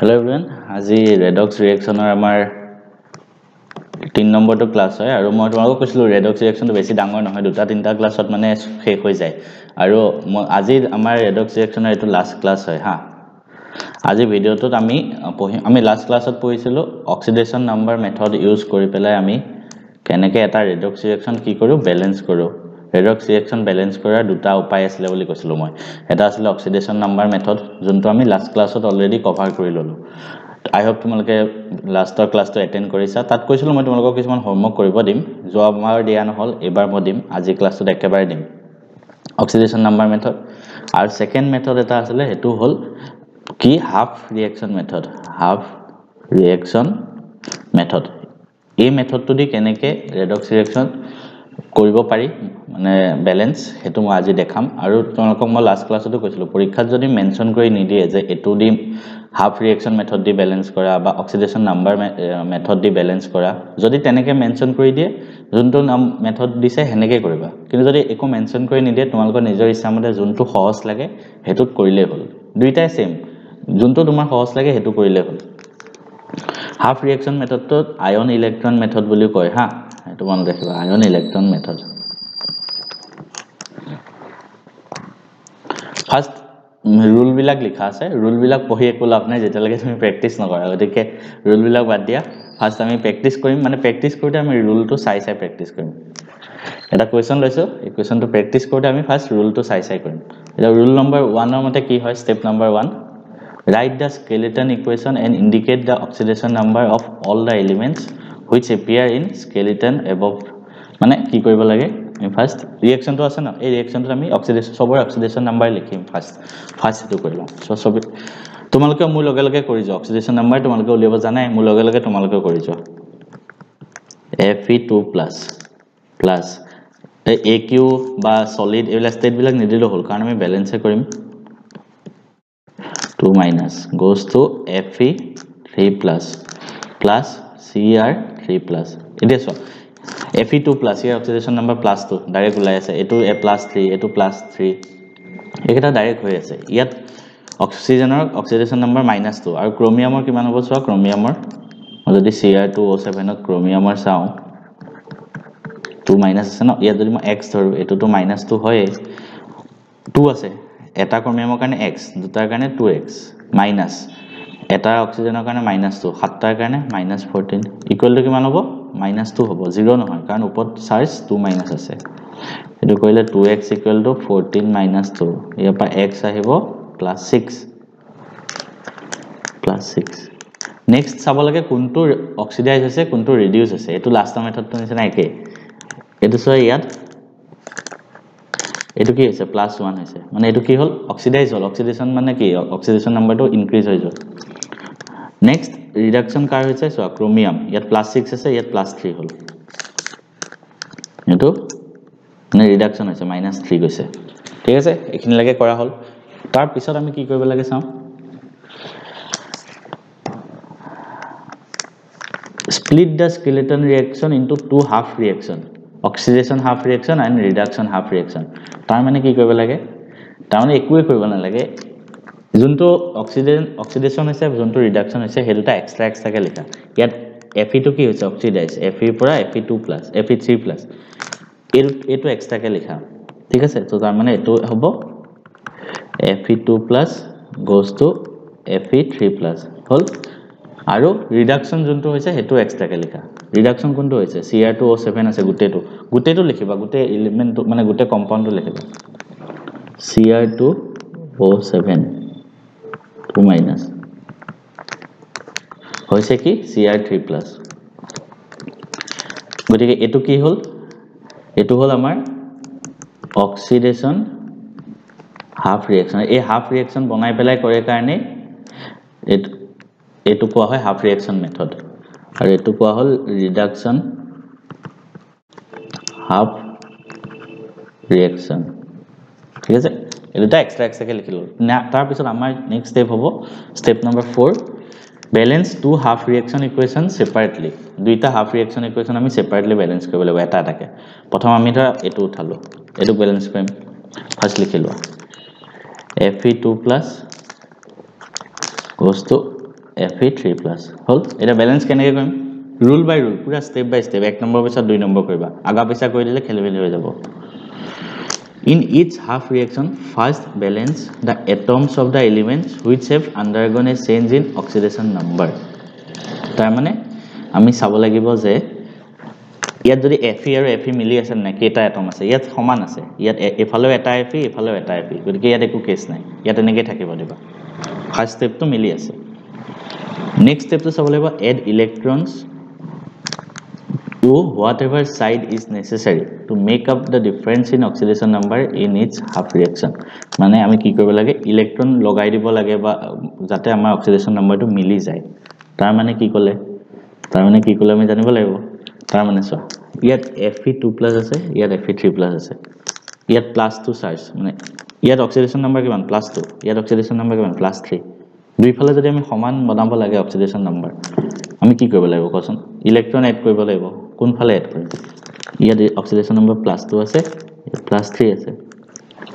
Hello everyone, আজি redox reaction আমাৰ 3 নম্বৰটো ক্লাছ হয় আৰু মই তোমাক কৈছিলো redox reaction তো বেছি ডাঙৰ নহয় দুটা তিনটা ক্লাছত মানে শেষ হৈ যায় আৰু আজি আমাৰ redox reaction এটো লাষ্ট ক্লাছ হয় হা আজি ভিডিওটোত আমি লাষ্ট ক্লাছত পঢ়িছিলো অক্সিডেশন নাম্বাৰ মেথড ইউজ কৰি পেলাই আমি কেনেকৈ এটা redox reaction কি কৰো ব্যালেন্স কৰো redox reaction ব্যালেন্স কৰাৰ দুটা উপায় আছিল বুলি কৈছিলো মই এটা আছিল অক্সিডেশন নাম্বাৰ মেথড যোনটো আমি লাষ্ট ক্লাছত অলৰেডি কভাৰ কৰি ললো I hope তোমালোকে লাষ্টৰ ক্লাছটো এটেন্ড কৰিছা তাত কৈছিলো মই তোমালোকক কিছুমান হোমৱৰ্ক কৰিব দিম যোৱাবাৰ দিয়া নহল এবাৰ মই দিম আজি ক্লাছটো একেবাৰে দিম অক্সিডেশন নাম্বাৰ মেথড আৰু সেকেন্ড মেথড এটা আছিল হেতু হল কি হাফ ৰিএকচন মেথড এই মেথডটো দি কেনেকৈ redox reaction কৰিব পাৰি মানে ব্যালেন্স হেতু মই আজি দেখাম আৰু তোমালোকক মই লাষ্ট ক্লাছতো কৈছিলো পৰীক্ষাত যদি মেনশন কৰি নিদিয়ে যে এটো দি হাফ ৰিএকচন মেথড দি ব্যালেন্স কৰা বা অক্সিডেশন নাম্বাৰ মেথড দি ব্যালেন্স কৰা যদি তেনেকৈ মেনশন কৰি দিয়ে যোনটো মেথড দিছে হেনেকে কৰিবা কিন্তু যদি একো মেনশন কৰি নিদিয়ে তোমালোকৰ নিজৰ ইচ্ছামতে যোনটো সহজ লাগে হেতুত কৰিলে হ'ল দুইটাই সেম যোনটো তোমাৰ সহজ লাগে হেতু কৰিলে হ'ল half reaction মেথডটো ion electron method বুলি কয় হা এটো মন ৰাখিবা আয়ন ইলেক্ট্ৰন মেথড ফাৰ্স্ট rule বিলাক লিখা আছে rule বিলাক পঢ়ি একো লাভ নাই যেতিয়ালৈকে তুমি প্ৰেক্টিস নকৰা গতিকে rule বিলাক বাদ দিয়া ফাৰ্স্ট আমি প্ৰেক্টিস কৰিম মানে প্ৰেক্টিস কৰোতে আমি rule টো চাই প্ৰেক্টিস কৰিম এটা কোৱেশ্চন লৈছো এই কোৱেশ্চনটো প্ৰেক্টিস কৰোতে আমি ফাৰ্স্ট rule টো চাই কৰিম এটা rule number 1 ৰ মতে কি হয় step number 1 write the skeleton equation and indicate the oxidation number of all the elements which appear in skeleton above মানে কি কৰিব লাগে আমি ফাৰ্স্ট ৰিএকচন তো আছে না এই ৰিএকচন তো আমি অক্সিডেশন নাম্বাৰ লিখিম ফাৰ্স্ট এটো কৰিম সব তোমালোকে মোৰ লগে লগে কৰি যাও অক্সিডেশন নাম্বাৰ তোমালোকে উলিয়াব জানাই মোৰ লগে লগে তোমালোকে কৰি যাও Fe2+ প্লাস AQ বা সলিড এলা স্টেট বিলাক নিদিলে হল কাৰণ আমি ব্যালেন্সে কৰিম 2- goes to Fe3+ plus Cr3+ এতিয়া সব Fe2+ ইয়াৰ অক্সিডেশন নাম্বাৰ +2 ডাইৰেক্ট ওলাই আছে এটো A+3 এটো +3 এটা ডাইৰেক্ট হৈ আছে ইয়াত অক্সিজেনৰ অক্সিডেশন নাম্বাৰ -2 আৰু ক্ৰোমিয়ামৰ কিমান হ'ব চোৱা ক্ৰোমিয়ামৰ যদি Cr2O7 ত ক্ৰোমিয়ামৰ চাও 2- আছে ন ইয়াত যদি মই x ধৰো এটোটো -2 হয় 2 আছে এটা ক্ৰোমিয়ামৰ কাৰণে x দুটাৰ কাৰণে 2x মাইনাস এটা অক্সিজেনৰ কাৰণে -2 সাতটাৰ কাৰণে -14 ইকুৱেল টু কিমান হ'ব -2 হ'ব 0 নহয় কাৰণ ওপৰত চাৰ্জ 2- আছে এটো কৰিলে 2x = 14 - 2 ইয়াৰ পৰা x আহিব +6 নেক্সট চাব লাগে কোনটো অক্সিডাইজ হৈছে কোনটো ৰিডিউস হৈছে এটো লাষ্টৰ মেথডটো নিচিনা একে এটো সো ইয়াত এটো কি হৈছে +1 হৈছে মানে এটো কি হল অক্সিডাইজ হল অক্সিডেশন মানে কি অক্সিডেশন নাম্বাৰটো ইনক্ৰিজ হৈ যায় নেক্সট ৰিডাকশন কাৰ হৈছে সো ক্ৰোমিয়াম ইয়াত +6 আছে ইয়াত +3 হল এটো মানে ৰিডাকশন হৈছে -3 গৈছে ঠিক আছে এখিনি লাগে কৰা হল তাৰ পিছত আমি কি কৰিব লাগে চাও split the skeleton reaction into two half reaction oxidation half reaction and reduction half reaction তাৰ মানে কি কৰিব লাগে তাৰ মানে একোৱে কৰিব না লাগে যোনটো অক্সিডেশন হৈছে যোনটো ৰিডাকশন হৈছে হেলটা এক্সট্ৰা কে লিখা ইয়াত Fe2 কি হৈছে অক্সিডাইজ Fe পৰা Fe2+ Fe3+ এটো এক্সট্ৰা কে লিখা ঠিক আছে তো তাৰ মানে এটো হ'ব Fe2+ goes to Fe3+ হল আৰু ৰিডাকশন যোনটো হৈছে হেতু এক্সট্ৰা কে লিখা ৰিডাকশন কোনটো হৈছে Cr2O7 আছে গুটেটো লিখিবা গুটে এলিমেন্টটো মানে গুটে কম্পাউন্ডটো লিখিবা Cr2O7 2- হৈছে কি Cr3+ গতিকে এটো কি হল এটো হল আমাৰ অক্সিডেশন হাফ ৰিএকচন এই হাফ ৰিএকচন বনাই পেলাই কৰে কাৰণে এটো কোৱা হয় হাফ ৰিএকচন মেথড আৰু এটো কোৱা হল ৰিডাকশন হাফ ৰিএকচন ঠিক আছে এটা এক্সট্ৰা কে লিখিলো তাৰ পিছত আমাৰ নেক্সট স্টেপ হ'ব step number 4 balance to half reaction equation separately দুইটা হাফ ৰিএকচন ইকুৱেচন আমি সেপাৰেটলি ব্যালেন্স কৰিব লাগিব এটা এটাকে প্ৰথম আমি ধৰা এটো উঠালো এটো ব্যালেন্স কৰিম ফাৰ্স্ট লিখিলো Fe2+ goes to Fe3+ হল এটা ব্যালেন্স কেনেকৈ কৰিম rule by rule পুৰা step by step 1 নম্বৰ পিছত 2 নম্বৰ কৰিবা আগা পিছা কৰি দিলে খেলিমেলি হৈ যাব in each half reaction first balance the atoms of the elements which have undergone a change in oxidation number তাৰ মানে আমি চাব লাগিব যে ইয়াত যদি Fe আৰু Fe মিলি আছে না কেটা এটম আছে ইয়াত সমান আছে ইয়াত এফালেও এটা Fe এফালেও এটা Fe গতিকে ইয়াত একো কেছ নাই ইয়াত এনেকৈ থাকিব দিবা ফাৰ্স্ট স্টেপ তো মিলি আছে নেক্সট স্টেপ তো চাব লাগিব add electrons to whatever side is necessary to make up the difference in oxidation number in each half reaction মানে আমি কি কৰিব লাগে ইলেক্ট্ৰন লগাই দিব লাগে বা যাতে আমাৰ অক্সিডেশন নাম্বাৰটো মিলি যায় তাৰ মানে কি কলে আমি জানিব লাগিব তাৰ মানে চোৱা ইয়াত Fe2+ আছে ইয়াত Fe3+ আছে ইয়াত +2 চাৰ্জ মানে ইয়াত অক্সিডেশন নাম্বাৰ কিমান +2 ইয়াত অক্সিডেশন নাম্বাৰ কিমান +3 দুই ফালে যদি আমি সমান বনাব লাগে অক্সিডেশন নাম্বাৰ আমি কি কৰিব লাগিব কোৱাচোন ইলেক্ট্ৰন এড কৰিব লাগিব কোন ফালে এড কৰিম ইয়াত অক্সিডেশন নাম্বাৰ +2 আছে +3 আছে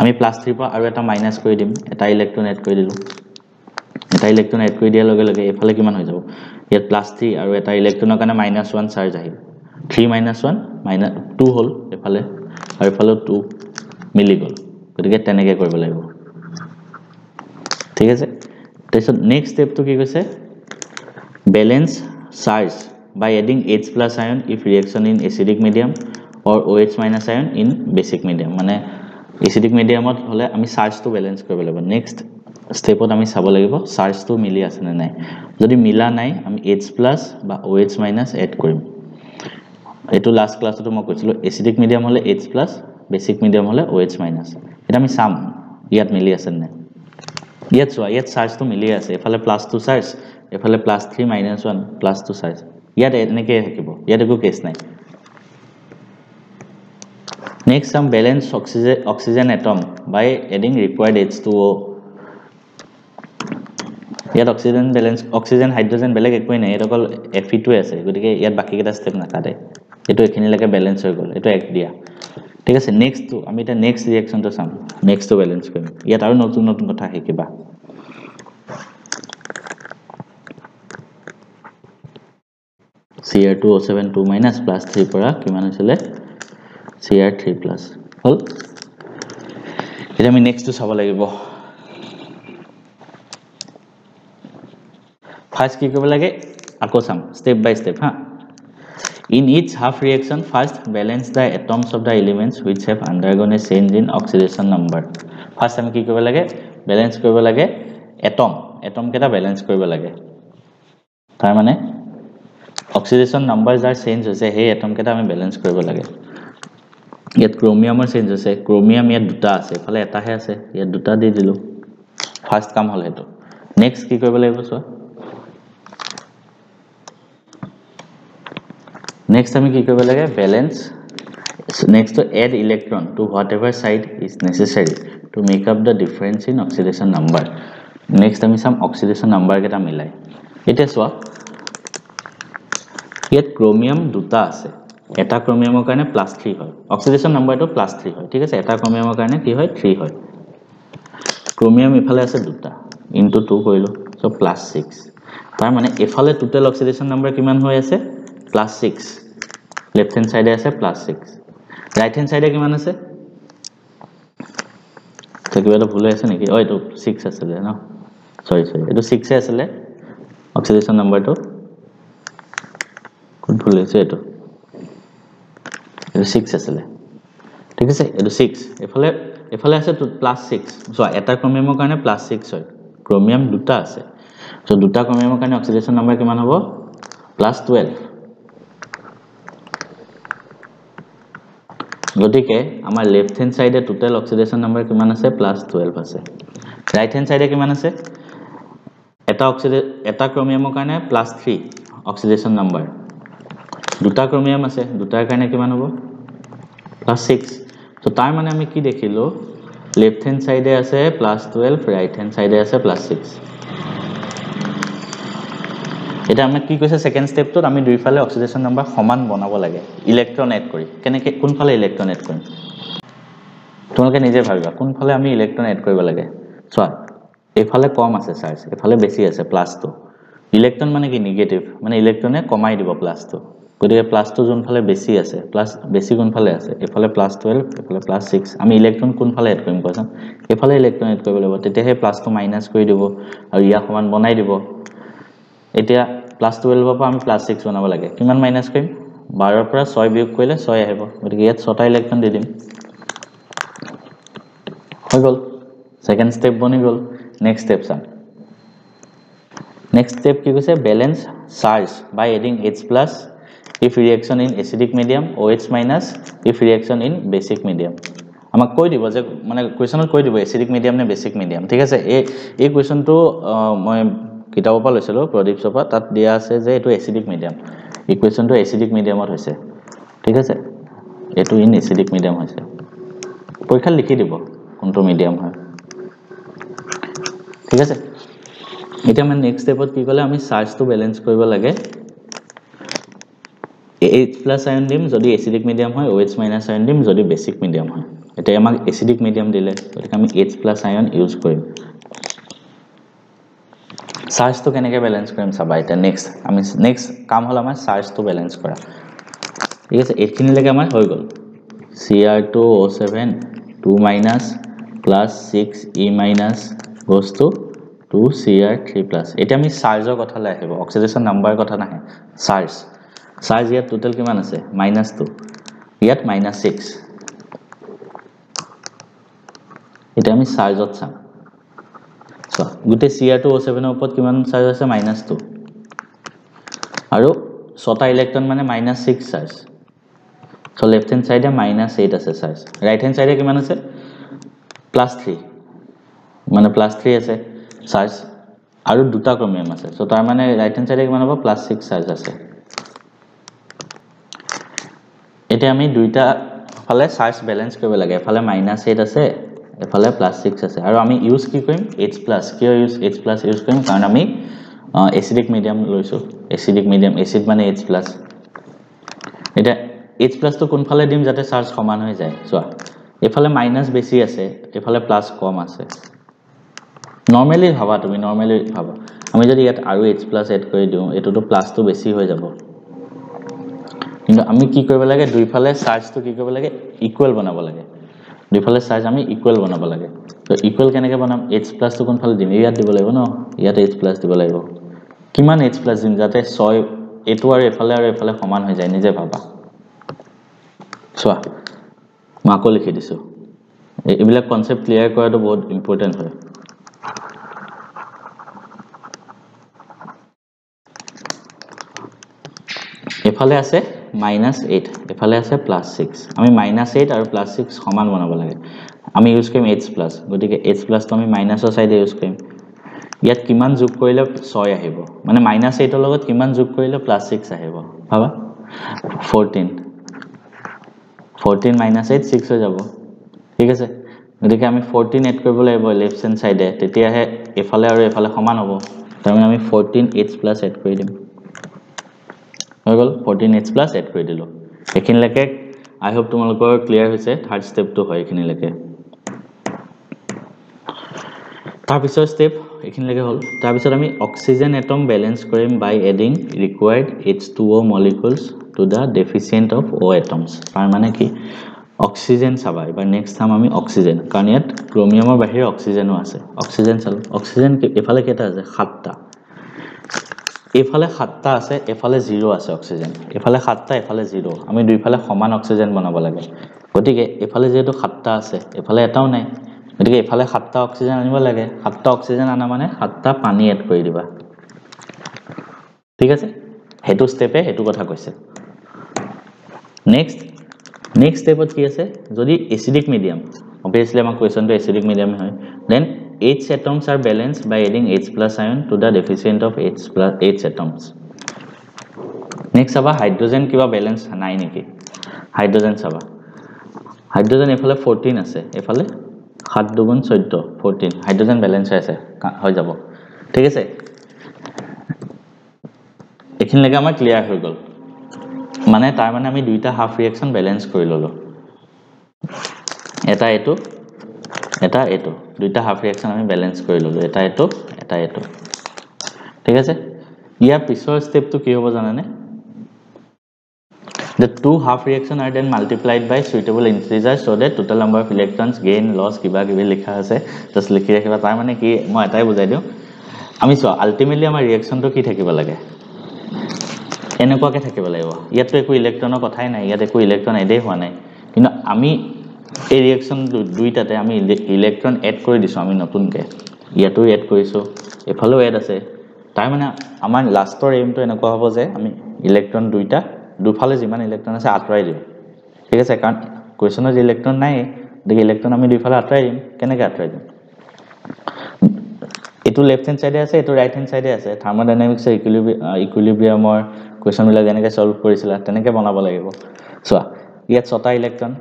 আমি +3 পৰা আৰু এটা মাইনাস কৰি দিম এটা ইলেক্ট্ৰন এড কৰি দিলো এটা ইলেক্ট্ৰন এড কৰি দিয়াৰ লগে লগে এফালে কিমান হৈ যাব ইয়াত +3 আৰু এটা ইলেক্ট্ৰনৰ কাৰণে -1 চাৰ্জ আহিল 3 -1 -2 হল এফালে আৰু এফালে 2 মিলি গল গতিকে তেনেকৈ কৰিব লাগিব ঠিক আছে তাৰপিছত নেক্সট স্টেপটো কি কৈছে balance charge by adding H+ ion if reaction in acidic medium or OH- ion in basic medium মানে acidic mediumত হলে আমি charge to balance কৰিব লাগিব next stepত আমি চাব লাগিব charge to মিলি আছে নে নাই যদি মিলা নাই আমি H+ বা OH- এড কৰিম এটো লাস্ট ক্লাসটো মই কৈছিলো acidic medium হলে H+ basic medium হলে OH- এটা আমি চাম ইয়াত মিলি আছে নে নাই ইয়াত চোৱা ইয়াত চাৰ্জ তো মিলি আছে এফালে +2 চাৰ্জ এফালে +3 -1 +2 চাৰ্জ ইয়াত এনেকৈ থাকিব ইয়াত একো কেছ নাই নেক্সট সাম ব্যালেন্স অক্সিজেন এটম বাই এডিং ৰিকোয়াৰ্ড H2O ইয়াত অক্সিজেন ব্যালেন্স অক্সিজেন হাইড্ৰোজেন বেলেগ একোই নাই এটা অকল Fe2 আছে গতিকে ইয়াত বাকি কেটা স্টেপ নাকাটে এটো এখিনিলৈকে ব্যালেন্স হৈ গল এটো এক দিয়া ঠিক আছে নেক্সট তো আমি এটা নেক্সট ৰিঅ্যাকশন তো চাম নেক্সট তো ব্যালেন্স কৰিম ইয়াত আৰু নতুন নতুন কথা শিকিবা Cr2O7 2- +3 পৰা কিমান হৈছিল Cr3+ হল এটা আমি নেক্সট তো চাব লাগিব ফার্স্ট কি কৰিব লাগে আকৌ চাম স্টেপ বাই স্টেপ হা in each half reaction first balance the atoms of the elements which have undergone a change in oxidation number first আমি কি কৰিব লাগে ব্যালেন্স কৰিব লাগে এটম কেটা ব্যালেন্স কৰিব লাগে তাৰ মানে oxidation number যাৰ চেঞ্জ হৈছে সেই এটম কেটা আমি ব্যালেন্স কৰিব লাগে ইয়াত ক্ৰোমিয়ামৰ চেঞ্জ হৈছে ক্ৰোমিয়াম ইয়াত দুটা আছে ফালে এটাহে আছে ইয়াত দুটা দি দিলো ফার্স্ট কাম হল হেতু নেক্সট কি কৰিব লাগিব চোৱা next আমি কি কৰিব লাগে balance next to add electron to whatever side is necessary to make up the difference in oxidation number next আমি সাম oxidation number কেটা মিলাই এটা চোৱা ইয়াত ক্ৰোমিয়াম দুটা আছে এটা ক্ৰোমিয়ামৰ কাৰণে +3 হয় অক্সিডেশন নাম্বাৰটো +3 হয় ঠিক আছে এটা ক্ৰোমিয়ামৰ কাৰণে কি হয় 3 হয় ক্ৰোমিয়াম ইফালে আছে দুটা into 2 কৰিলো সো +6 তাৰ মানে এফালে টোটাল অক্সিডেশন নাম্বাৰ কিমান হৈ আছে +6 left hand side আছে +6 right hand side কিমান আছে কিবাটো ভুল আছে নেকি ও এটো 6 আছে ন সৰি এটো 6 এ আছে অক্সিডেশন নাম্বাৰটো কোন ভুল আছে এটো 6 আছে ঠিক আছে এটো 6 এফালে আছে +6 সো এটা ক্ৰোমিয়ামৰ কাৰণে +6 হয় ক্ৰোমিয়াম দুটা আছে সো দুটা ক্ৰোমিয়ামৰ কাৰণে অক্সিডেশন নাম্বাৰ কিমান হ'ব +12 গতিকে আমাৰ লেফট হ্যান্ড সাইডে টোটাল অক্সিডেশন নাম্বাৰ কিমান আছে +12 আছে ৰাইট হ্যান্ড সাইডে কিমান আছে এটা ক্ৰোমিয়ামৰ কাৰণে +3 অক্সিডেশন নাম্বাৰ দুটা ক্ৰোমিয়াম আছে দুটাৰ কাৰণে কিমান হ'ব +6 তো তাৰ মানে আমি কি দেখিলো লেফট হ্যান্ড সাইডে আছে +12 রাইট হ্যান্ড সাইডে আছে +6 এটা আমি কি কৈছে সেকেন্ড স্টেপটোত আমি দুইফালে অক্সিডেশন নাম্বাৰ সমান বনাব লাগে ইলেক্ট্ৰন এড কৰি কেনেকৈ কোনফালে ইলেক্ট্ৰন এড কৰিম তোমালোকে নিজে ভাবিবা কোনফালে আমি ইলেক্ট্ৰন এড কৰিব লাগে চোৱা এফালে কম আছে চাৰ্জ এফালে বেছি আছে +2 ইলেক্ট্ৰন মানে কি নেগেটিভ মানে ইলেক্ট্ৰনে কমাই দিব প্লাসটো গতিকে প্লাসটো যোনফালে বেছি আছে প্লাস বেছি কোনফালে আছে এফালে +12 এফালে +6 আমি ইলেক্ট্ৰন কোনফালে এড কৰিম কোৱাচোন এফালে ইলেক্ট্ৰন এড কৰিব লাগিব তেতিয়া হে প্লাসটো মাইনাস কৰি দিব আৰু ইয়া সমান বনাই দিব এতিয়া +12 ৰ পৰা আমি +6 বনাব লাগে কিমান মাইনাস কৰিম 12 ৰ পৰা 6 বিয়োগ কৰিলে 6 আহিব গতিকে ইয়াত 6টা ইলেক্ট্ৰন দি দিম হৈ গল সেকেন্ড স্টেপ বনি গল নেক্সট স্টেপ চাম Next step কি কৈছে balance charge by adding H+ if reaction in acidic medium OH- if reaction in basic medium আমাক কৈ দিব যে মানে কোৱেশ্চনত কৈ দিব acidic medium নে basic medium ঠিক আছে এই কোৱেশ্চনটো মই কিতাবৰ পৰা লৈছিলো প্ৰদীপ সপা তাত দিয়া আছে যে এটো acidic medium এই কোৱেশ্চনটো acidic mediumত হৈছে ঠিক আছে এটো ইন acidic medium হৈছে পৰীক্ষা লিখি দিব কোনটো মিডিয়াম হয় ঠিক আছে এটা মানে নেক্সট স্টেপত কি কলে আমি চাৰ্জটো ব্যালেন্স কৰিব লাগে H+ আয়ন দিম যদি এসিডিক মিডিয়াম হয় OH- আয়ন দিম যদি বেসিক মিডিয়াম হয় এটা আমাক এসিডিক মিডিয়াম দিলে গতিকে আমি H+ আয়ন ইউজ কৰিম চাৰ্জটো কেনেকৈ ব্যালেন্স কৰিম চাবা এটা নেক্সট কাম হল আমাৰ চাৰ্জটো ব্যালেন্স কৰা ঠিক আছে এইখিনিলৈকে আমাৰ হৈ গল Cr2O7 2- plus 6E- goes to 2Cr3+. এটা আমি চাৰ্জৰ কথা লৈ আহিব অক্সিডেশন নাম্বাৰ কথা নাহে চাৰ্জ ইয়াত টোটাল কিমান আছে -2 ইয়াত -6 এটা আমি চাৰ্জত চাম সো গুটে Cr2O7 ৰ ওপৰত কিমান চাৰ্জ আছে -2 আৰু 6টা ইলেক্ট্ৰন মানে -6 চাৰ্জ সো লেফট হ্যান্ড সাইডে -8 আছে চাৰ্জ ৰাইট হ্যান্ড সাইডে কিমান আছে +3 মানে +3 আছে চাৰ্জ আৰু দুটা ক্ৰমিয়াম আছে সো তাৰ মানে ৰাইট হ্যান্ড সাইডে কিমান হ'ব +6 চাৰ্জ আছে এটা আমি দুইটা ফালে চাৰ্জ ব্যালেন্স কৰিব লাগে এফালে -8 আছে এফালে +6 আছে আৰু আমি ইউজ কি কৰিম H+ কিয় ইউজ H+ ইউজ কৰিম কাৰণ আমি এসিডিক মিডিয়াম লৈছো এসিডিক মিডিয়াম এসিড মানে H+ এটা H+ তো কোনফালে দিম যাতে চাৰ্জ সমান হৈ যায় চোৱা এফালে মাইনাস বেছি আছে এফালে প্লাস কম আছে নৰমালি ভাবা তুমি নৰমালি ভাবা আমি যদি ইয়াত আৰু H+ এড কৰি দিও এটোটো প্লাসটো বেছি হৈ যাব কিন্তু আমি কি কৰিব লাগে দুইফালে চাৰ্জটো কি কৰিব লাগে ইকুৱেল বনাব লাগে দুইফালে চাৰ্জ আমি ইকুৱেল বনাব লাগে তো ইকুৱেল কেনেকৈ বনাম H+ তো কোনফালে দিম ইয়াত দিব লাগিব ন ইয়াত H+ দিব লাগিব কিমান H+ দিম যাতে 6 এটো আৰু এফালে সমান হৈ যায় নিজে ভাবা চোৱা মাকো লিখি দিছো এইবিলাক কনসেপ্ট ক্লিয়াৰ কৰাটো বহুত ইম্পৰ্টেন্ট হয় এফালে আছে -8 এফালে আছে +6 আমি -8 আৰু +6 সমান বনাব লাগে আমি ইউজ কৰিম H+ গতিকে H+ তো আমি মাইনাসৰ সাইডে ইউজ কৰিম ইয়াত কিমান যোগ কৰিলে 6 আহিব মানে -8 ৰ লগত কিমান যোগ কৰিলে +6 আহিব ভাবা 14 -8 6 হৈ যাব ঠিক আছে গতিকে আমি 14 এড কৰিব লাগিব লেফট হ্যান্ড সাইডে তেতিয়া হে এফালে আৰু এফালে সমান হ'ব তাৰমানে আমি 14H+ এড কৰি দিম হৈ গল 14H+ এড কৰি দিলো এখিনলৈকে আই হোপ তোমালোকৰ ক্লিয়াৰ হৈছে থাৰ্ড স্টেপটো হয় এখিনলৈকে তাৰ পিছৰ স্টেপ এখিনলৈকে হল তাৰ পিছত আমি অক্সিজেন এটম ব্যালেন্স কৰিম বাই adding ৰিকোয়াৰ্ড H2O molecules to the deficient of O atoms তাৰ মানে কি অক্সিজেন চাবা এবাৰ নেক্সট টাইম আমি অক্সিজেন কাৰণ ইয়াত ক্ৰোমিয়ামৰ বাহিৰে অক্সিজেনও আছে অক্সিজেন চালো অক্সিজেন এফালে কেটা আছে 7টা এফালে 7টা আছে এফালে 0 আছে অক্সিজেন এফালে 7টা এফালে 0 আমি দুইফালে সমান অক্সিজেন বনাব লাগে গতিকে এফালে যেটো 7টা আছে এফালে এটাও নাই গতিকে এফালে 7টা অক্সিজেন আনিব লাগে 7টা অক্সিজেন আনা মানে 7টা পানী এড কৰি দিবা ঠিক আছে হেতু স্টেপে হেতু কথা কৈছে নেক্সট স্টেপত কি আছে যদি এসিডিক মিডিয়াম obviously আমাৰ কোৱেশ্চনটো এসিডিক মিডিয়াম হয় then H atoms are balanced by adding H+ ion to the deficient of H atoms next saba hydrogen kiba balance নাই নেকি হাইড্রোজেন saba হাইড্রোজেন এফালে 14 আছে এফালে 7 2 14 14 হাইড্রোজেন ব্যালেন্স আছে হৈ যাব ঠিক আছে এখিনলৈকে আমাৰ ক্লিয়াৰ হৈ গল মানে তাৰ মানে আমি দুইটা হাফ ৰিঅ্যাকশন ব্যালেন্স কৰি ললো এটা এটো দুইটা হাফ ৰিঅ্যাকশন আমি ব্যালেন্স কৰি ললো এটা এটো ঠিক আছে ইয়াৰ পিছৰ ষ্টেপটো কি হ'ব জানানে The two half reactions are then multiplied by suitable integers so that total number of electrons gain loss কিবা কিবি লিখা আছে just লিখি ৰাখিবা তাৰ মানে কি মই এটাই বুজাই দিও আমি সো আলটিমেটলি আমাৰ ৰিঅ্যাকশনটো কি থাকিব লাগে এনেকুৱাকে থাকিব লাগিব ইয়াতো একো ইলেক্ট্ৰনৰ কথাই নাই ইয়াত একো ইলেক্ট্ৰন এডেই হোৱা নাই কিন্তু আমি এই ৰিঅ্যাকশন দুইটাতে আমি ইলেক্ট্ৰন এড কৰি দিছো আমি নতুনকে ইয়াতো এড কৰিছো এফালেও এড আছে তাৰ মানে আমাৰ লাষ্টৰ এইমটো এনেকুৱা হ'ব যে আমি ইলেক্ট্ৰন দুইটা দুফালে যিমান ইলেক্ট্ৰন আছে আঁতৰাই দিম ঠিক আছে কাৰণ কোৱেশ্চনৰ যে ইলেক্ট্ৰন নাই দেখি ইলেক্ট্ৰন আমি দুইফালে আঁতৰাই দিম কেনেকৈ আঁতৰাই দিম এটো লেফট হ্যান্ড সাইডে আছে এটো ৰাইট হ্যান্ড সাইডে আছে থাৰ্মোডাইনামিক্সৰ ইকুইলিব্ৰিয়ামৰ কোৱেশ্চন বিলাক যেনেকৈ সলভ কৰিছিলা তেনেকৈ বনাব লাগিব চোৱা ইয়াত 6টা ইলেক্ট্ৰন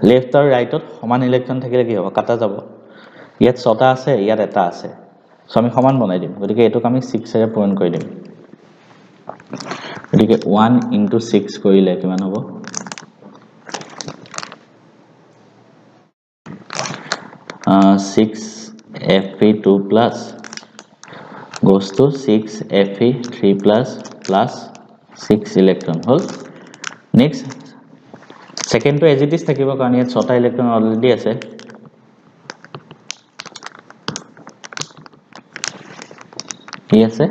লেফট আৰু ৰাইটত সমান ইলেক্ট্ৰন থাকিলে কি হ'ব কাটা যাব ইয়াত 6টা আছে ইয়াত এটা আছে সো আমি সমান বনাই দিম গতিকে এটোক আমি 6 এৰে পূৰণ কৰি দিম গতিকে 1 * 6 কৰিলে কিমান হ'ব 6 Fe2 plus goes to 6 Fe3 plus 6 electron hole next second to as it is থাকিব কাৰণ ইয়াত 6টা ইলেক্ট্ৰন অলৰেডি আছে কি আছে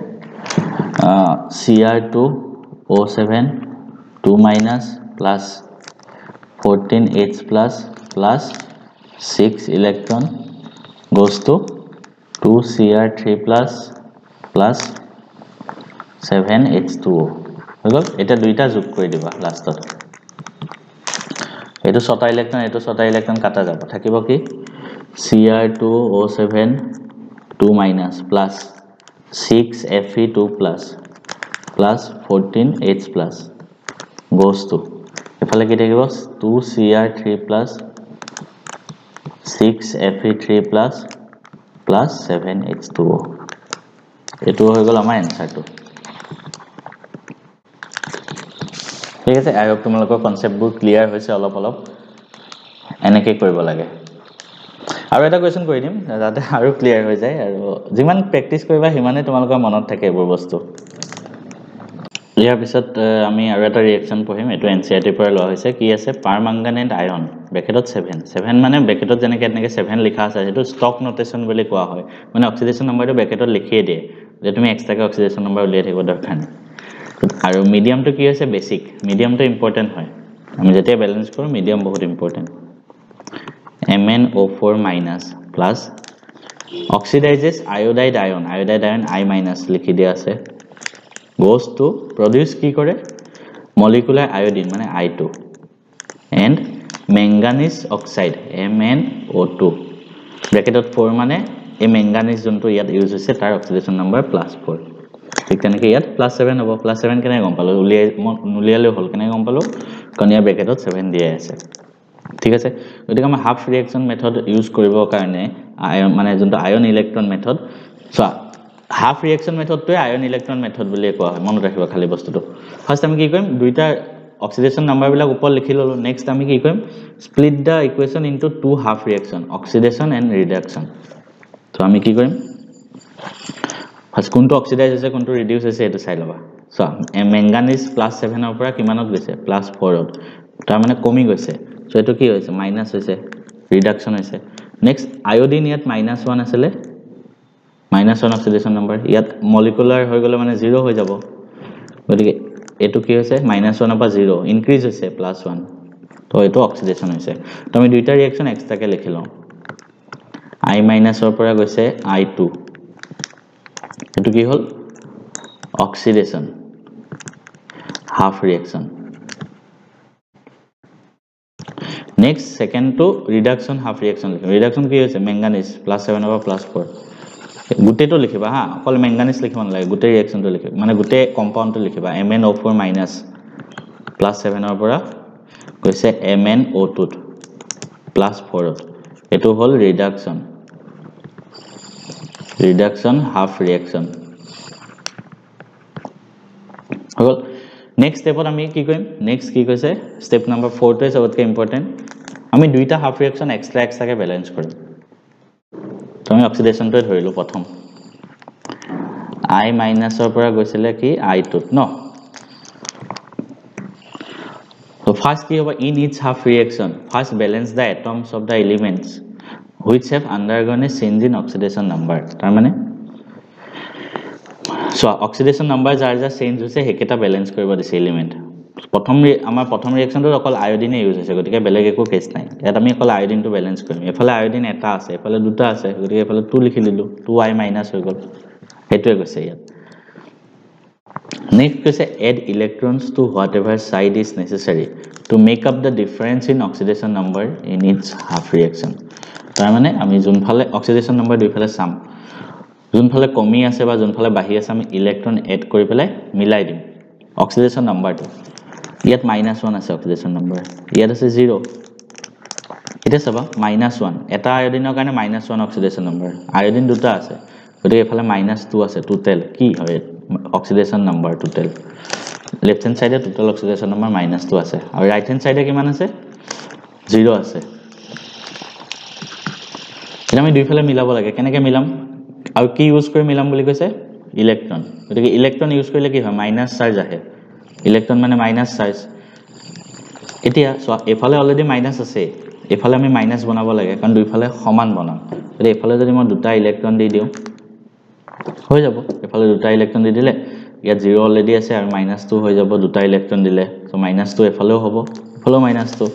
Cr2O7 2 minus plus 14H plus 6 electron goes to 2Cr3 plus 7H2O হল এটা দুইটা যোগ কৰি দিবা লাষ্টত এটো 6টা ইলেক্ট্ৰন এটো 6টা ইলেক্ট্ৰন কাটা যাব থাকিব কি Cr2O7 2 minus plus 6 Fe2 plus 14H plus goes to এফালে কি থাকিব 2Cr3 plus 6 Fe3 plus 7H2O এটো হৈ গল আমাৰ এনসাৰটো ঠিক আছে আই হোপ তোমালোকৰ কনসেপ্টবোৰ ক্লিয়াৰ হৈছে অলপ অলপ এনেকৈ কৰিব লাগে আৰু এটা কোৱেশ্চন কৰি দিম যাতে আৰু ক্লিয়াৰ হৈ যায় আৰু যিমান প্ৰেক্টিস কৰিবা হিমানে তোমালোকৰ মনত থাকে এইবোৰ বস্তু ইয়াৰ পিছত আমি আৰু এটা ৰিঅ্যাকশন পঢ়িম এটো এনসিআৰটি পৰা লোৱা হৈছে কি আছে পাৰমাংগানেট আয়ন ব্ৰেকেটত 7 মানে ব্ৰেকেটত যেনেকৈ এনেকৈ 7 লিখা আছে হেতু ষ্টক নোটেশন বুলি কোৱা হয় মানে অক্সিডেশন নম্বৰটো ব্ৰেকেটত লিখিয়ে দিয়ে যে তুমি এক্সট্ৰাকে অক্সিডেশন নম্বৰ উলিয়াই থাকিব দৰকাৰ নাই আৰু মিডিয়ামটো কি আছে বেসিক মিডিয়ামটো ইম্পৰ্টেন্ট হয় আমি যেতিয়া ব্যালেন্স কৰো মিডিয়াম বহুত important MnO4 minus plus oxidizes iodide ion I minus লিখি দিয়া আছে goes to produce কি কৰে molecular iodine মানে I2 and manganese oxide MnO2 ব্ৰেকেটত 4 মানে এই manganese যোনটো ইয়াত ইউজ হৈছে তাৰ অক্সিডেশন নম্বৰ +4 ঠিক তেনেকৈ ইয়াত +7 হ'ব +7 কেনে গম পালো উলিয়ালে হল কেনে গম পালো কাৰণ ইয়াত ব্ৰেকেটত 7 দিয়া আছে ঠিক আছে গতিকে আমি হাফ ৰিঅ্যাকশন মেথড ইউজ কৰিবৰ কাৰণে আয়ন মানে যোনটো ion electron method so half reaction মেথডটো আয়ন ইলেক্ট্ৰন মেথড বুলি কোৱা হয় মনত ৰাখিবা খালি বস্তুটো ফাৰ্স্ট আমি কি কৰিম দুইটা অক্সিডেশন নাম্বাৰ বিলাক ওপৰ লিখি ললো নেক্সট আমি কি কৰিম split the equation into two half reaction oxidation and reduction তো আমি কি কৰিম ফাৰ্স্ট কোনটো অক্সিডাইজ হৈছে কোনটো ৰিডিউস হৈছে এটো চাই লবা সো ম্যাঙ্গানিজ +7 ৰ পৰা কিমানত গৈছে +4 ত তাৰ মানে কমি গৈছে সো এটো কি হৈছে মাইনাস হৈছে ৰিডাকশন হৈছে নেক্সট আয়োডিন ইয়াত -1 আছিল -1 অক্সিডেশন নম্বৰ ইয়াত মলিকুলাৰ হৈ গলে মানে 0 হৈ যাব গতিকে এটো কি হৈছে -1 পৰা 0 ইনক্ৰিজ হৈছে +1 তো এটো অক্সিডেশন হৈছে তো আমি দুইটা ৰিঅ্যাকশন এক্সট্ৰাকে লিখি লওঁ I- ৰ পৰা গৈছে I2 এটো কি হল oxidation half reaction next second to reduction half reaction reduction কি হৈছে ম্যাঙ্গানিজ +7 over +4 গুটেটো লিখিবা হা অকল ম্যাঙ্গানিজ লিখিব নালাগে গুটে ৰিঅ্যাকশনটো লিখিবা মানে গুটে কম্পাউণ্ডটো লিখিবা MnO4 minus +7 ৰ পৰা কৈছে MnO2 +4 এটো হল reduction half reaction হল next step আমি কি কৰিম next কি কৈছে step number 4 টো সবতকৈ ইম্পৰ্টেন্ট আমি দুইটা হাফ ৰিঅ্যাকশন এক্সট্ৰাকে ব্যালেন্স কৰিম তুমি অক্সিডেশনটো ধৰিলো প্ৰথম I মাইনাছৰ পৰা গৈছিলে কি I টুত ন So first কি হ'ব in each half reaction first balance the atoms of the elements which have undergone a change in oxidation number তাৰ মানে so oxidation number যাৰ যাৰ চেঞ্জ হৈছে হেকেটা ব্যালেন্স কৰিব দিছে এলিমেন্ট আমাৰ প্ৰথম ৰিঅ্যাকচনটো অকল আয়োডিনে ইউজ হৈছে গতিকে বেলেগ একো কেছ নাই ইয়াত আমি অকল আয়োডিনটো ব্যালেন্স কৰিম এফালে আয়োডিন এটা আছে এফালে দুটা আছে গতিকে এফালে 2 লিখি দিলো 2i মাইনাস হৈ গল হেতুৱে কৈছে ইয়াত next কৈছে add electrons to whatever side is necessary to make up the difference in oxidation number in each half reaction তাৰ মানে আমি যোনফালে oxidation number দুইফালে সাম যোনফালে কমি আছে বা যোনফালে বাঢ়ি আছে আমি ইলেক্ট্ৰন এড কৰি পেলাই মিলাই দিম oxidation number টো ইয়াত -1 আছে oxidation number ইয়াত আছে 0 এটা সবা -1 এটা আয়োডিনৰ কাৰণে -1 oxidation number আয়োডিন দুটা আছে গতিকে এফালে -2 আছে টোটাল কি হয় oxidation number total left hand side total oxidation number -2 আছে আৰু right hand side কিমান আছে 0 আছে এটা আমি দুইফালে মিলাব লাগে কেনেকৈ মিলাম আৰু কি ইউজ কৰি মিলাম বুলি কৈছে ইলেক্ট্ৰন গতিকে ইলেক্ট্ৰন ইউজ কৰিলে কি হয় মাইনাস চাৰ্জ আহে ইলেক্ট্ৰন মানে মাইনাস চাৰ্জ এতিয়া এফালে অলৰেডি মাইনাস আছে এফালে আমি মাইনাস বনাব লাগে কাৰণ দুইফালে সমান বনাম গতিকে এফালে যদি মই দুটা ইলেক্ট্ৰন দি দিও হৈ যাব এফালে দুটা ইলেক্ট্ৰন দি দিলে ইয়াত 0 অলৰেডি আছে আৰু -2 হৈ যাব দুটা ইলেক্ট্ৰন দিলে সো -2 এফালেও হ'ব এফালেও -2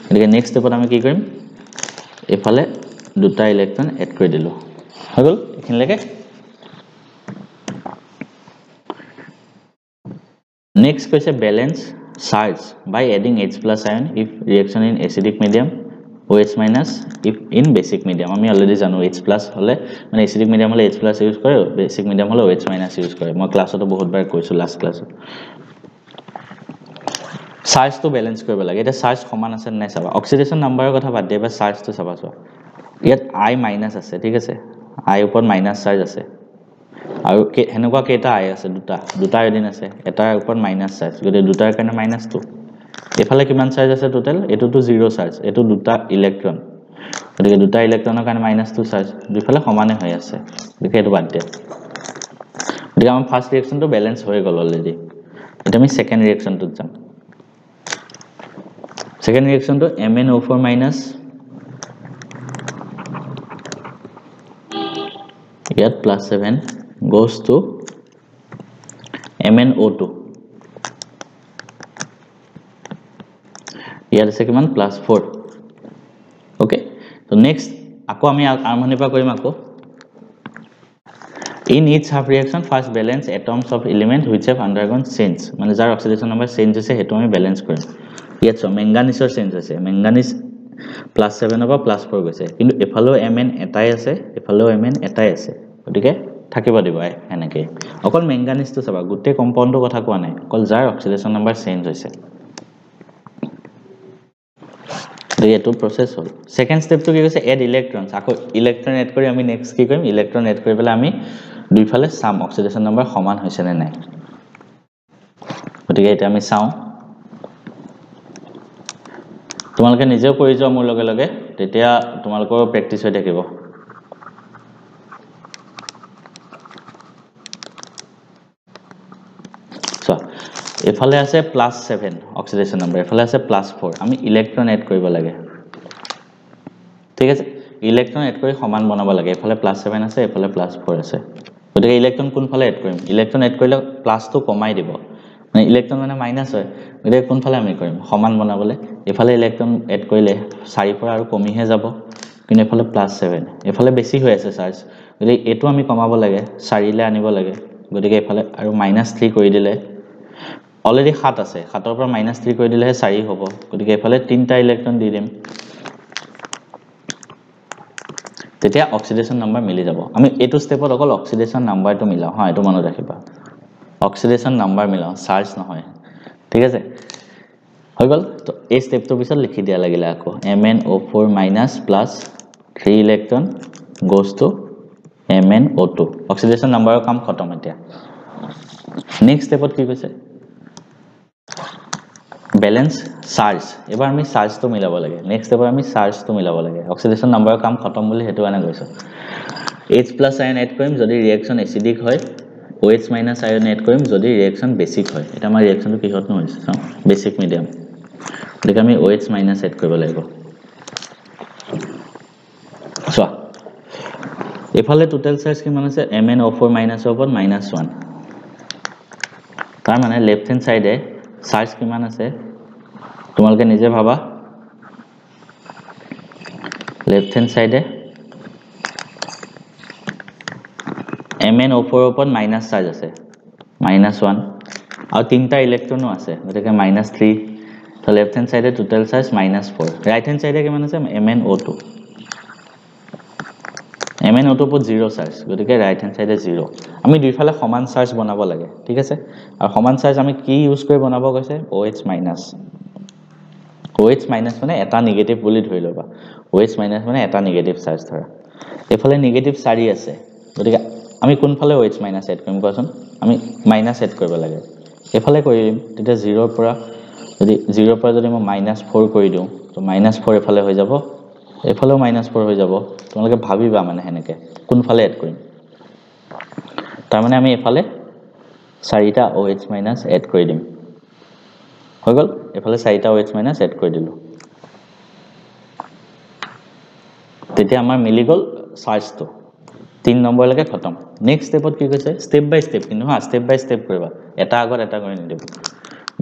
গতিকে নেক্সট ষ্টেপত আমি কি কৰিম এফালে দুটা ইলেক্ট্ৰন এড কৰি দিলো হৈ গল এখিনলৈকে next কৈছে balance charge by adding H+ ion if reaction in acidic medium OH- if in basic medium আমি অলৰেডি জানো H+ হলে মানে acidic medium হলে H+ ইউজ কৰে basic medium হলে OH- ইউজ কৰে মই ক্লাছতো বহুতবাৰ কৈছো লাষ্ট ক্লাছত চাৰ্জ টো ব্যালেন্স কৰিব লাগে এটা চাৰ্জ সমান আছে নাই চাবা অক্সিডেশন নাম্বাৰৰ কথা বাদ দিয়া বা চাৰ্জ টো চাবা ইয়াত I- আছে ঠিক আছে I ওপৰত মাইনাস চাৰ্জ আছে আৰু হেনেকুৱা কেটা আই আছে দুটা আয়োডিন আছে এটাৰ ওপৰত মাইনাস চাৰ্জ গতে দুটাৰ কাৰণে -2 এফালে কিমান চাৰ্জ আছে টোটাল এটোটো 0 চাৰ্জ এটো দুটা ইলেক্ট্ৰন গতিকে দুটা ইলেক্ট্ৰনৰ কাৰণে -2 চাৰ্জ দুইফালে সমানে হৈ আছে গতিকে এটো বাদ দিয়া গতিকে আমাৰ ফাৰ্স্ট ৰিঅ্যাকচনটো ব্যালেন্স হৈ গল অলৰেডি এটা আমি সেকেন্ড ৰিঅ্যাকচনটোত যাম সেকেন্ড ৰিঅ্যাকচনটো MnO4- ইয়াত +7 goes to MnO2 ইয়াত আছে কিমান +4 ওকে তো নেক্সট আকৌ আমি আৰম্ভণিৰ পৰা কৰিম আকৌ in each half reaction first balance atoms of element which have undergone change মানে যাৰ oxidation number change হৈছে হেতু আমি ব্যালেন্স কৰিম ইয়াত মেংগানিছৰ চেঞ্জ হৈছে মেংগানিছ +7 ৰ পৰা +4 গৈছে কিন্তু এফালেও Mn এটাই আছে এফালেও Mn এটাই আছে গতিকে থাকিব দিব এনেকে অকল মেংগানিছটো চাবা গুটে কম্পাউণ্ডৰ কথা কোৱা নাই অকল যাৰ অক্সিডেশন নাম্বাৰ চেঞ্জ হৈছে এইটো প্ৰসেস হল সেকেন্ড স্টেপটো কি কৈছে এড ইলেক্ট্ৰনস আকৌ ইলেক্ট্ৰন এড কৰি আমি নেক্সট কি কৰিম ইলেক্ট্ৰন এড কৰি পেলাই আমি দুইফালে সাম অক্সিডেশন নাম্বাৰ সমান হৈছে নে নাই গতিকে এটা আমি চাও তোমালোকে নিজেও কৰি যোৱা মোৰ লগে লগে তেতিয়া তোমালোকৰ প্ৰেক্টিস হৈ থাকিব এফালে আছে +7 অক্সিডেশন নাম্বাৰ এফালে আছে +4 আমি ইলেক্ট্ৰন এড কৰিব লাগে ঠিক আছে ইলেক্ট্ৰন এড কৰি সমান বনাব লাগে এফালে +7 আছে এফালে +4 আছে গতিকে ইলেক্ট্ৰন কোনফালে এড কৰিম ইলেক্ট্ৰন এড কৰিলে প্লাসটো কমাই দিব মানে ইলেক্ট্ৰন মানে মাইনাস হয় গতিকে কোনফালে আমি কৰিম সমান বনাবলে এফালে ইলেক্ট্ৰন এড কৰিলে 4 পৰা আৰু কমিহে যাব কিন্তু এফালে +7 এফালে বেছি হৈ আছে চাৰ্জ গতিকে এটো আমি কমাব লাগে 4 লে আনিব লাগে গতিকে এফালে আৰু -3 কৰি দিলে অলৰেডি 7 আছে 7 ৰ পৰা -3 কৰি দিলে 4 হ'ব গতিকে এফালে 3টা ইলেক্ট্ৰন দি দিম তেতিয়া অক্সিডেশন নাম্বাৰ মিলি যাব আমি এটো স্টেপত অকল অক্সিডেশন নাম্বাৰটো মিলাও হা এটো মনত ৰাখিবা অক্সিডেশন নাম্বাৰ মিলাও চাৰ্জ নহয় ঠিক আছে হৈ গল তো এই স্টেপটো পিছত লিখি দিয়া লাগিলে আকৌ MnO4- +3 electron goes to MnO2 oxidation নাম্বাৰৰ কাম খতম এতিয়া নেক্সট স্টেপত কি কৈছে balance charge এবাৰ আমি চাৰ্জ তো মিলাব লাগে নেক্সট এবাৰ আমি চাৰ্জ তো মিলাব লাগে অক্সিডেশন নাম্বাৰৰ কাম খতম বুলি হেতু আনে গৈছো H+ আয়ন এড কৰিম যদি ৰিঅ্যাকচন এসিডিক হয় OH মাইনাছ আয়ন এড কৰিম যদি ৰিয়েকশ্যন বেছিক হয় এটা আমাৰ ৰিয়েকশ্যনটো কিহত ন হৈছে চাওঁ বেছিক মিডিয়াম গতিকে আমি OH মাইনাছ এড কৰিব লাগিব চোৱা এফালে টোটেল চাৰ্জ কিমান আছে MnO4 মাইনাছৰ ওপৰত -1 তাৰ মানে লেফট হেণ্ড সাইডে চাৰ্জ কিমান আছে তোমালোকে নিজে ভাবা লেফট হেণ্ড সাইডে MnO4 ওপৰত মাইনাছ চাৰ্জ আছে -1 আৰু তিনটা ইলেক্ট্ৰনো আছে গতিকে -3 তো লেফট হেণ্ড সাইডে টোটেল চাৰ্জ -4 ৰাইট হেণ্ড সাইডে কিমান আছে MnO2 MnO2 ওপৰত 0 চাৰ্জ গতিকে ৰাইট হেণ্ড সাইডে 0 আমি দুইফালে সমান চাৰ্জ বনাব লাগে ঠিক আছে আৰু সমান চাৰ্জ আমি কি ইউজ কৰি বনাব কৈছে OH মাইনাছ OH মাইনাছ মানে এটা নেগেটিভ বুলি ধৰি লবা OH মাইনাছ মানে এটা নেগেটিভ চাৰ্জ ধৰা এফালে নেগেটিভ 4 আছে গতিকে আমি কোনফালে OH মাইনাছ এড কৰিম কোৱাচোন আমি মাইনাছ এড কৰিব লাগে এফালে কৰিম তেতিয়া 0 ৰ পৰা যদি মই -4 কৰি দিওঁ তো -4 এফালে হৈ যাব এফালেও -4 হৈ যাব তোমালোকে ভাবিবা মানে হেনেকে কোনফালে এড কৰিম তাৰ মানে আমি এফালে 4টা OH মাইনাছ এড কৰি দিম হৈ গল এফালে 4টা OH মাইনাছ এড কৰি দিলো তেতিয়া আমাৰ মিলি গল চাৰ্জটো 3 নম্বৰ লৈকে খতম নেক্সট স্টেপত কি কৈছে স্টেপ বাই স্টেপ কিন্তু হা স্টেপ বাই স্টেপ কৰিবা এটা আগত এটা কৰি নিদিব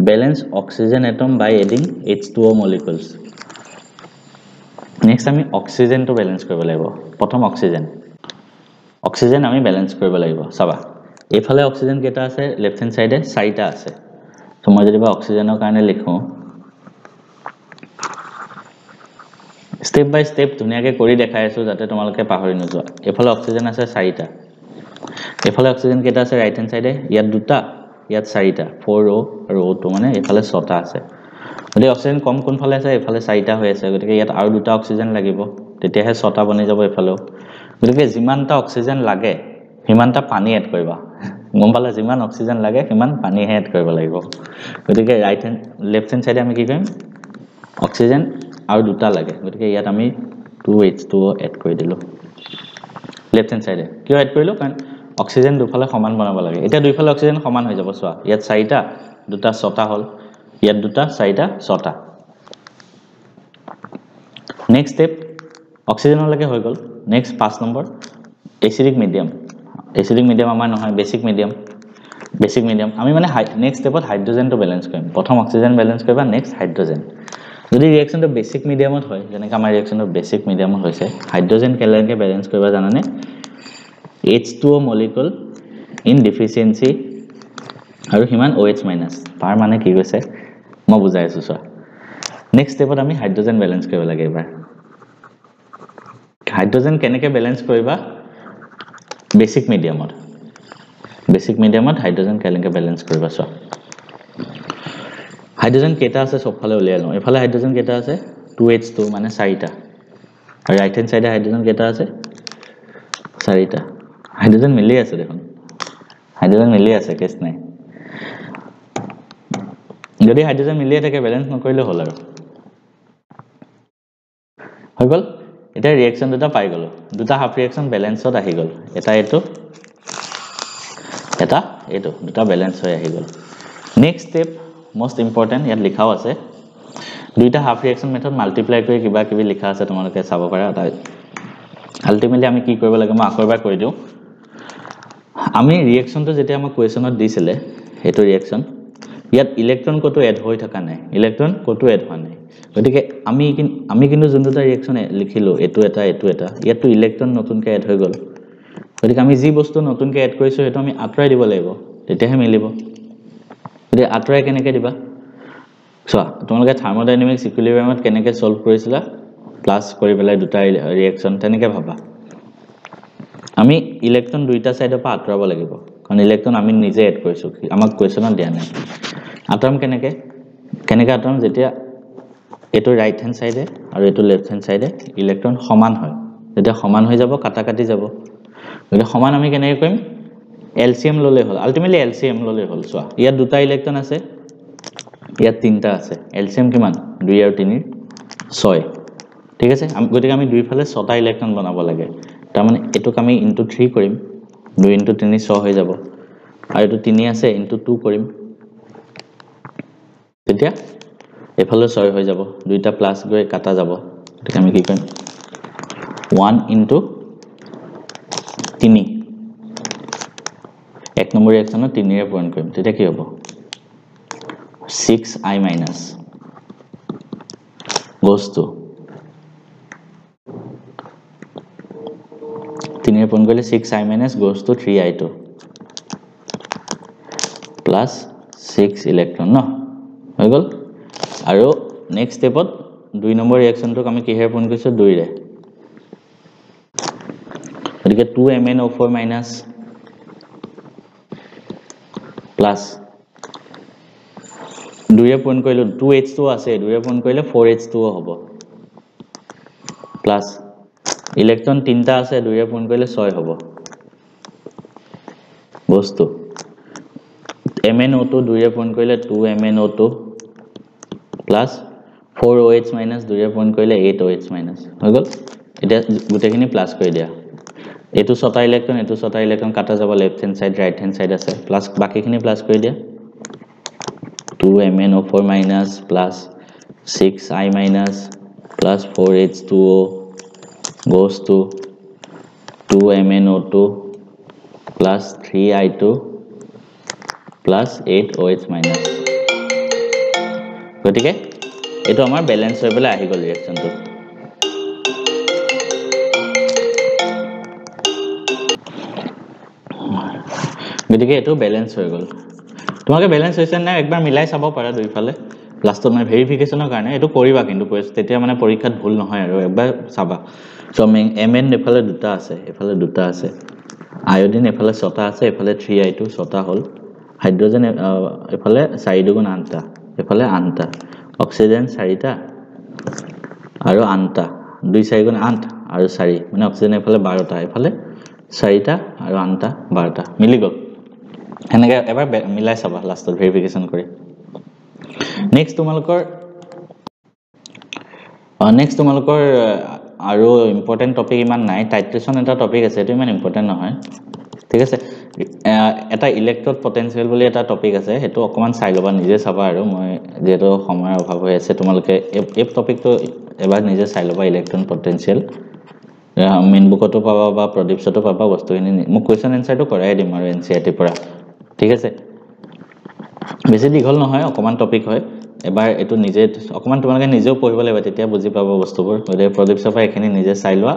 ব্যালেন্স অক্সিজেন এটম বাই এডিং H2O মলিকিউলছ নেক্সট আমি অক্সিজেনটো ব্যালেন্স কৰিব লাগিব প্ৰথম অক্সিজেন আমি ব্যালেন্স কৰিব লাগিব চাবা এফালে অক্সিজেন কেটা আছে লেফট হেণ্ড সাইডে 4টা আছে তো মই যদি অক্সিজেনৰ কাৰণে লিখো স্টেপ বাই স্টেপ ধুনিয়াকে কৰি দেখাই আছো যাতে তোমালোকে পাহৰি নোযোৱা এফালে অক্সিজেন আছে 4টা এফালে অক্সিজেন কেটা আছে ৰাইট হেণ্ড সাইডে ইয়াত দুটা ইয়াত 4টা 4O আৰু O2 মানে এফালে 6টা আছে যদি অক্সিজেন কম কোনফালে আছে এফালে 4টা হৈ আছে গতিকে ইয়াত আৰু দুটা অক্সিজেন লাগিব তেতিয়াহে 6টা বনি যাব এফালেও গতিকে যিমানটা অক্সিজেন লাগে সিমানটা পানী এড কৰিবা গম পালা যিমান অক্সিজেন লাগে সিমান পানী এড কৰিব লাগিব গতিকে লেফট হেণ্ড সাইডে আমি কি কৰিম অক্সিজেন আৰু দুটা লাগে গতিকে ইয়াত আমি 2H2O এড কৰি দিলো লেফট হেণ্ড সাইডে কিয় এড কৰিলো কাৰণ অক্সিজেন দুফালে সমান বনাব লাগে এটা দুইফালে অক্সিজেন সমান হৈ যাব চোৱা ইয়াত 4টা দুটা 6টা হল ইয়াত দুটা 4টা 6টা নেক্সট স্টেপ অক্সিজেনৰ লৈকে হৈ গল নেক্সট 5 নম্বৰ এসিডিক মিডিয়াম আমাৰ নহয় বেসিক মিডিয়াম আমি মানে নেক্সট স্টেপত হাইড্ৰোজেনটো ব্যালেন্স কৰিম প্ৰথম অক্সিজেন ব্যালেন্স কৰিবা নেক্সট হাইড্ৰোজেন যদি ৰিঅ্যাকশনটো বেসিক মিডিয়ামত হয় যেনেকৈ আমাৰ ৰিঅ্যাকশনটো বেসিক মিডিয়ামত হৈছে হাইড্ৰোজেন কেনেকৈ ব্যালেন্স কৰিবা জানানে H2O মলিকিউল ইন ডিফিচিয়েন্সি আৰু হিমান OH মাইনাছ তাৰ মানে কি কৈছে মই বুজাই আছো চোৱা নেক্সট স্টেপত আমি হাইড্ৰোজেন ব্যালেন্স কৰিব লাগে এবাৰ হাইড্ৰোজেন কেনেকৈ ব্যালেন্স কৰিবা বেসিক মিডিয়ামত হাইড্ৰোজেন কেনেকৈ ব্যালেন্স কৰিবা চোৱা হাইড্ৰোজেন কেটা আছে সবফালে উলিয়াই লওঁ এফালে হাইড্ৰোজেন কেটা আছে 2H2 মানে 4টা আৰু ৰাইট হেণ্ড সাইডে হাইড্ৰোজেন কেটা আছে 4টা হাইড্ৰোজেন মিলি আছে দেখোন হাইড্ৰোজেন মিলি আছে কেছ নাই যদি হাইড্ৰোজেন মিলিয়ে থাকে ব্যালেন্স নকৰিলে হল আৰু হৈ গল এটা ৰিঅ্যাকশন দুটা পাই গলো দুটা হাফ ৰিঅ্যাকশন ব্যালেন্সত আহি গল এটা এইটো দুটা ব্যালেন্স হৈ আহি গল নেক্সট স্টেপ মোস্ট ইম্পৰ্টেন্ট ইয়াত লিখাও আছে দুইটা হাফ ৰিঅ্যাকশন মেথড মাল্টিপ্লাই কৰি কিবা কিবি লিখা আছে তোমালোকে চাব পাৰা আলটিমেটলি আমি কি কৰিব লাগে মই আকৌ এবাৰ কৈ দিওঁ আমি ৰিঅ্যাকশনটো যেতিয়া আমাক কোৱেশ্যনত দিছিলে হেতু ৰিঅ্যাকশন ইয়াত ইলেক্ট্ৰন কতো এড হৈ থকা নাই ইলেক্ট্ৰন কতো এড হোৱা নাই গতিকে আমি কিন্তু যোনটা ৰিঅ্যাকশন লিখিলো এটো এটা ইয়াতটো ইলেক্ট্ৰন নতুনকৈ এড হৈ গল গতিকে আমি যি বস্তু নতুনকৈ এড কৰিছো হেতু আমি আঁতৰাই দিব লাগিব তেতিয়াহে মিলিব যদি আঁতৰাই কেনেকৈ দিবা চোৱা তোমালোকে থাৰ্মোডাইনামিক্স ইকুইলিব্ৰিয়ামত কেনেকৈ সলভ কৰিছিলা প্লাস কৰি পেলাই দুটা ৰিঅ্যাকশন তেনেকৈ ভাবা আমি ইলেক্ট্ৰন দুইটা সাইডৰ পৰা আঁতৰাব লাগিব কাৰণ ইলেক্ট্ৰন আমি নিজে এড কৰিছো আমাক কোৱেশ্যনত দিয়া নাই আঁতৰাম কেনেকৈ আঁতৰাম যেতিয়া এটো ৰাইট হেণ্ড সাইডে আৰু এটো লেফট হেণ্ড সাইডে ইলেক্ট্ৰন সমান হয় যেতিয়া সমান হৈ যাব কাটি যাব গতিকে সমান আমি কেনেকৈ কৰিম এলসিএম ললে হল আলটিমেটলি এলসিএম ললে হল চোৱা ইয়াত দুটা ইলেক্ট্ৰন আছে ইয়াত তিনটা আছে এলসিএম কিমান 2 আৰু 3 6 ঠিক আছে গতিকে আমি দুইফালে 6টা ইলেক্ট্ৰন বনাব লাগে তাৰ মানে এটোক আমি * 3 কৰিম 2 * 3 6 হৈ যাব আৰু এটো 3 আছে ইনটু 2 কৰিম তেতিয়া এফালে 6 হৈ যাব দুইটা প্লাস গৈ কাটা যাব ঠিক আমি কি কৰিম 1 ইনটু 3 এক নম্বৰ ৰিঅ্যাকশনত 3 ৰে পূৰণ কৰিম তেতিয়া কি হ'ব 6i minus goes to 3 ৰে পূৰণ কৰিলে 6i minus goes to 3i2 plus 6 electron ন হৈ গল আৰু নেক্সট স্টেপত 2 নম্বৰ ৰিঅ্যাকশনটোক আমি কিহে পূৰণ কৰিছো 2 ৰে গতিকে 2MnO4 minus plus 2 ৰে পূৰণ কৰিলো 2H2 আছে 2 ৰে পূৰণ কৰিলে 4H2 হ'ব প্লাস ইলেক্ট্ৰন 3টা আছে 2 ৰে পূৰণ কৰিলে 6 হ'ব বস্তু MnO2 2 ৰে পূৰণ কৰিলে 2MnO2 plus 4OH minus 2 ৰে পূৰণ কৰিলে 8OH minus হৈ গল এটা গুটেখিনি প্লাস কৰি দিয়া এটো 6টা ইলেক্ট্ৰন কাটা যাব left hand side right hand side আছে প্লাস বাকিখিনি প্লাস কৰি দিয়া 2MnO4 minus plus 6i minus plus 4H2O goes to 2MnO2 plus 3i2 plus 8OH minus গতিকে এটো আমাৰ ব্যালেন্স হৈ পেলাই আহি গল ৰিঅ্যাকশনটো গতিকে এটো ব্যালেন্স হৈ গল তোমাকে ব্যালেন্স হৈছে না একবাৰ মিলাই চাব পাৰা দুইফালে লাষ্টত মানে ভেৰিফিকেশনৰ কাৰণে এটো কৰিবা কিন্তু তেতিয়া মানে পৰীক্ষাত ভুল নহয় আৰু একবাৰ চাবা সো Mn এফালে দুটা আছে এফালে দুটা আছে আয়োডিন এফালে 6টা আছে এফালে 3i2 6টা হল হাইড্ৰোজেন এফালে 4 দুগুণ 8টা এফালে 8টা অক্সিজেন 4টা আৰু 8টা 2 4 গুণ 8 আৰু 4 মানে অক্সিজেন এফালে 12টা এফালে 4টা আৰু 8টা 12টা মিলি গল এনেকৈ এবাৰ মিলাই চাবা লাষ্টত ভেৰিফিকেশন কৰি নেক্সট তোমালোকৰ আৰু ইম্পৰ্টেন্ট টপিক ইমান নাই টাইট্ৰেশন এটা টপিক আছে এটো ইমান ইম্পৰ্টেন্ট নহয় ঠিক আছে এটা ইলেক্ট্ৰড পটেনশিয়াল বুলি এটা টপিক আছে হেতু অকমান চাই লবা নিজে চাবা আৰু মই যেটো সময়ৰ অভাৱ হৈ আছে তোমালোকে এই টপিকটো এবাৰ নিজে চাই লবা ইলেক্ট্ৰন পটেনশিয়াল মেইন বুকতো পাবা বা প্ৰদীপছতো পাবা বস্তুখিনি মোক কোৱেশ্চন এনসাৰটো কৰাই দিম আৰু এনসিআৰটি পৰা ঠিক আছে বেছি দীঘল নহয় অকমান টপিক হয় এবাৰ এটো নিজে অকমান তোমালোকে নিজেও পঢ়িব লাগিব তেতিয়া বুজি পাবা বস্তুবোৰ গতিকে প্ৰদীপছপা এখিনি নিজে চাই লোৱা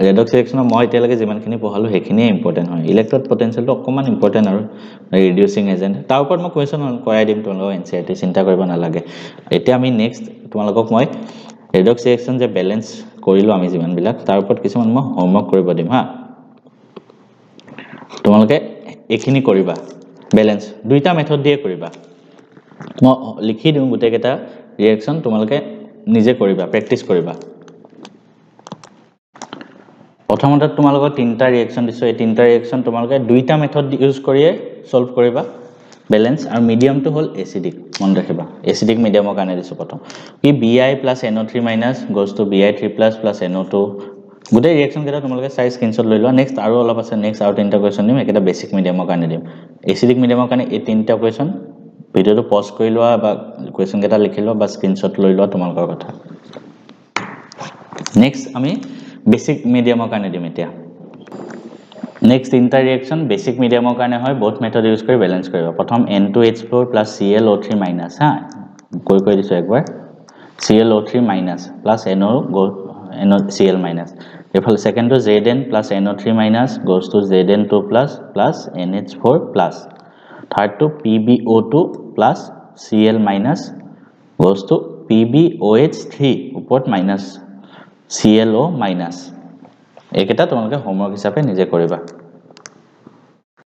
ৰেডক্স ৰিঅ্যাকশনৰ মই এতিয়ালৈকে যিমানখিনি পঢ়ালো হেখিনিয়ে ইম্পৰ্টেন্ট হয় ইলেক্ট্ৰড পটেনশিয়ালটো অকমান ইম্পৰ্টেন্ট আৰু ৰিডিউসিং এজেন্ট তাৰ ওপৰত মই কোৱেশ্চন কৰাই দিম তোমালোকক এনসিআৰটি চিন্তা কৰিব নালাগে এতিয়া আমি নেক্সট তোমালোকক মই ৰেডক্স ৰিঅ্যাকশন যে ব্যালেন্স কৰিলো আমি যিমান বিলাক তাৰ ওপৰত কিছুমান মই হোমৱৰ্ক কৰিব দিম হা তোমালোকে এখিনি কৰিবা ব্যালেন্স দুইটা মেথড দিয়ে কৰিবা মই লিখি দিম গুটেকেটা ৰিঅ্যাকশন তোমালোকে নিজে কৰিবা প্ৰ্যাকটিস কৰিবা প্ৰথমতে তোমালোকৰ তিনটা ৰিঅ্যাকশন দিছো এই তিনটা ৰিঅ্যাকশন তোমালোকে দুইটা মেথড ইউজ কৰিয়ে সলভ কৰিবা ব্যালেন্স আৰু মিডিয়ামটো হল এসিডিক মন ৰাখিবা এসিডিক মিডিয়ামৰ কাৰণে দিছো প্ৰথম কি Bi + NO3 - goes to Bi3+ + NO2 গুটে reaction কেটা তোমালোকে চাই স্ক্ৰিনশ্বট লৈ লোৱা নেক্সট আৰু অলপ আছে নেক্সট আৰু তিনটা কোৱেশ্চন দিম একেটা বেসিক মিডিয়ামৰ কাৰণে দিম এসিডিক মিডিয়ামৰ কাৰণে এই তিনটা কোৱেশ্চন ভিডিওটো পজ কৰি লোৱা বা কোৱেশ্চন কেটা লিখি লোৱা বা স্ক্ৰিনশ্বট লৈ লোৱা তোমালোকৰ কথা নেক্সট আমি বেসিক মিডিয়ামৰ কাৰণে দিম এতিয়া নেক্সট তিনটা ৰিঅ্যাকশন বেসিক মিডিয়ামৰ কাৰণে হয় both মেথড ইউজ কৰি ব্যালেন্স কৰিবা প্ৰথম N2H4 + ClO3- হা কৈ দিছো একবাৰ ClO3- + NaCl- এফালে second two Zn + NO3- goes to Zn2+ + NH4+ third two PbO2 + Cl- goes to PbOH3 ওপৰত - ClO-। এইকেটা তোমালোকে হোমৱৰ্ক হিচাপে নিজে কৰিবা